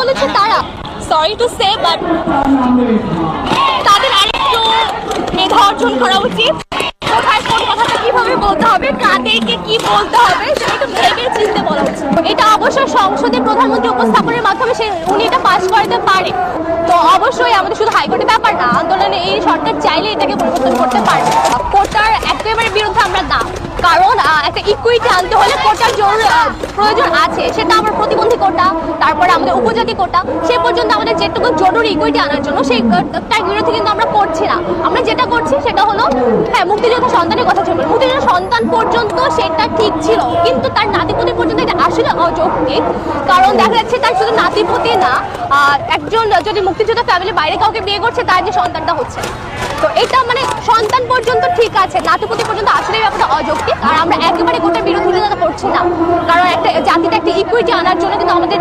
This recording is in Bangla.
বলেছে তারা, সরি টু সে, বাট তাদের আরেকটু মেধা অর্জন করা উচিত। কোথায় কোন কথাটা কিভাবে বলতে হবে, কাদেরকে কি বলতে হবে সেটা একটু ভেবে চিন্তে বলা উচিত। এটা অবশ্যই সংসদে প্রধানমন্ত্রী উপস্থাপনের মাধ্যমে উনি এটা পাস করাতে পারে। তো অবশ্যই আমাদের শুধু হাইকোর্টের ব্যাপার না, আন্দোলনে এই সরকার চাইলে এটাকে পরিবর্তন করতে পারবে। কোটার একেবারে বিরুদ্ধে আমরা না, কারণ একটা ইকুইটি আনতে হলে কোটার প্রয়োজন আছে। সেটা আমার প্রতিবন্ধী কোটা, তারপরে আমাদের উপজাতি কোটা, সে পর্যন্ত আমাদের যেটুকু জরুরি ইকুইটি আনার জন্য সেই তার বিরুদ্ধে কিন্তু আমরা করছি না। আমরা যেটা করছি সেটা হলো, হ্যাঁ, মুক্তিযোদ্ধা সন্তানের কথা ছিল, মুক্তিযোদ্ধা সন্তান পর্যন্ত সেটা ঠিক ছিল, কিন্তু তার নাতিপতি পর্যন্ত এটা আসলে অযৌক্তিক। কারণ দেখা যাচ্ছে তার শুধু নাতিপতি না, একজন যদি মুক্তিযোদ্ধা ফ্যামিলি বাইরে কাউকে বিয়ে করছে তার যে সন্তানটা হচ্ছে, তো এটা মানে সন্তান পর্যন্ত ঠিক আছে, নাতিপতি পর্যন্ত আসলে ব্যাপারটা অযৌক্তিক। আর আমরা একেবারে গোটা বিরোধিতা করছি না, কারণ একটা জাতিতে একটা ইকুইটি আনার জন্য কিন্তু আমাদের